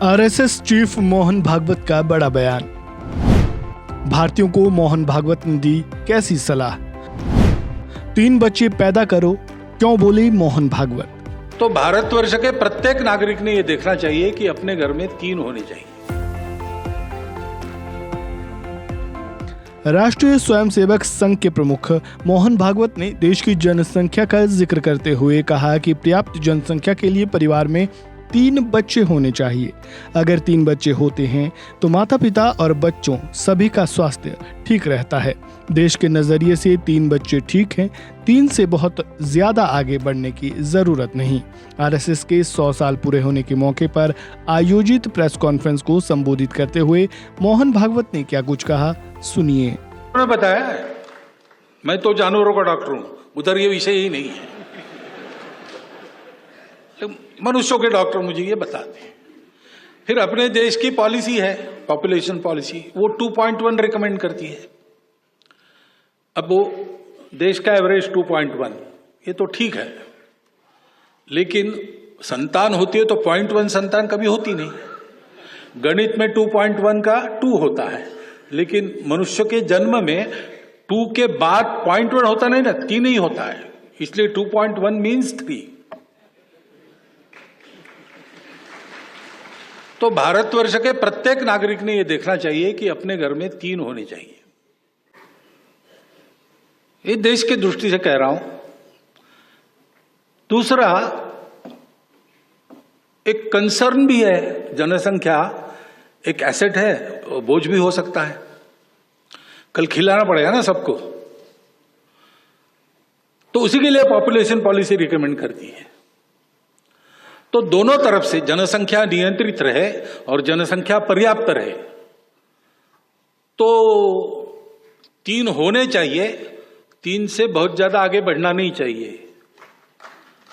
RSS chief Mohan Bhagwat का बड़ा बयान। भारतीयों को मोहन भागवत ने दी कैसी सलाह? 3 बच्चे पैदा करो, क्यों बोले मोहन भागवत? तो भारतवर्ष के प्रत्येक नागरिक ने यह देखना चाहिए कि अपने घर में 3 होने चाहिए। राष्ट्रीय स्वयंसेवक संघ के प्रमुख मोहन भागवत ने देश की जनसंख्या का जिक्र करते हुए कहा कि पर्याप्त जनसंख्या के लिए परिवार में 3 बच्चे होने चाहिए। अगर 3 बच्चे होते हैं तो माता पिता और बच्चों सभी का स्वास्थ्य ठीक रहता है। देश के नजरिए से 3 बच्चे ठीक हैं, 3 से बहुत ज्यादा आगे बढ़ने की जरूरत नहीं। आरएसएस के 100 साल पूरे होने के मौके पर आयोजित प्रेस कॉन्फ्रेंस को संबोधित करते हुए मोहन भागवत ने क्या कुछ कहा, सुनिए। उन्होंने बताया है, मैं तो जानवरों का डॉक्टर हूं, उधर ये विषय ही नहीं है। मनुष्यों के डॉक्टर मुझे ये बताते हैं। फिर अपने देश की पॉलिसी है, पॉपुलेशन पॉलिसी, वो 2.1 रिकमेंड करती है। अब वो देश का एवरेज 2.1, ये तो ठीक है, लेकिन संतान होती है तो 0.1 संतान कभी होती नहीं। गणित में 2.1 का 2 होता है, लेकिन मनुष्य के जन्म में 2 के बाद 0.1 होता नहीं ना, 3 ही होता है, इसलिए 2.1 मीन्स 3। तो भारतवर्ष के प्रत्येक नागरिक ने यह देखना चाहिए कि अपने घर में 3 होने चाहिए। ये देश की दृष्टि से कह रहा हूं। दूसरा, एक कंसर्न भी है, जनसंख्या एक एसेट है, बोझ भी हो सकता है। कल खिलाना पड़ेगा ना सबको, तो उसी के लिए पॉपुलेशन पॉलिसी रिकमेंड करती है। तो दोनों तरफ से जनसंख्या नियंत्रित रहे और जनसंख्या पर्याप्त रहे, तो 3 होने चाहिए। 3 से बहुत ज्यादा आगे बढ़ना नहीं चाहिए,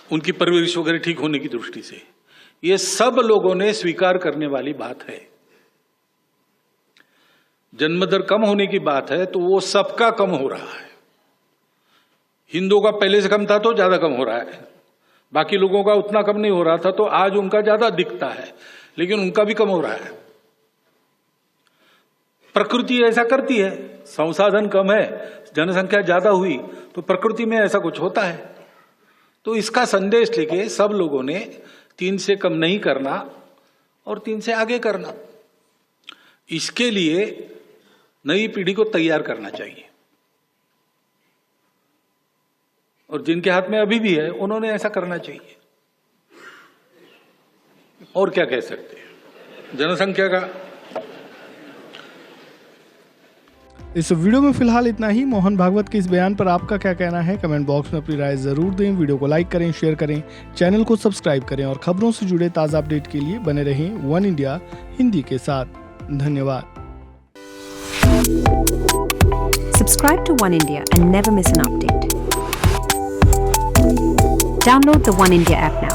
उनकी परवरिश वगैरह ठीक होने की दृष्टि से। ये सब लोगों ने स्वीकार करने वाली बात है। जन्मदर कम होने की बात है तो वो सबका कम हो रहा है। हिंदुओं का पहले से कम था तो ज्यादा कम हो रहा है, बाकी लोगों का उतना कम नहीं हो रहा था तो आज उनका ज्यादा दिखता है, लेकिन उनका भी कम हो रहा है। प्रकृति ऐसा करती है, संसाधन कम है, जनसंख्या ज्यादा हुई तो प्रकृति में ऐसा कुछ होता है। तो इसका संदेश लेके सब लोगों ने 3 से कम नहीं करना और 3 से आगे करना, इसके लिए नई पीढ़ी को तैयार करना चाहिए। और जिनके हाथ में अभी भी है उन्होंने ऐसा करना चाहिए। और क्या कह सकते हैं जनसंख्या का। इस वीडियो में फिलहाल इतना ही। मोहन भागवत के इस बयान पर आपका क्या कहना है, कमेंट बॉक्स में अपनी राय जरूर दें। वीडियो को लाइक करें, शेयर करें, चैनल को सब्सक्राइब करें और खबरों से जुड़े ताजा अपडेट के लिए बने रहें वन इंडिया हिंदी के साथ। धन्यवाद। Subscribe to One India and never miss an update. Download the One India app now.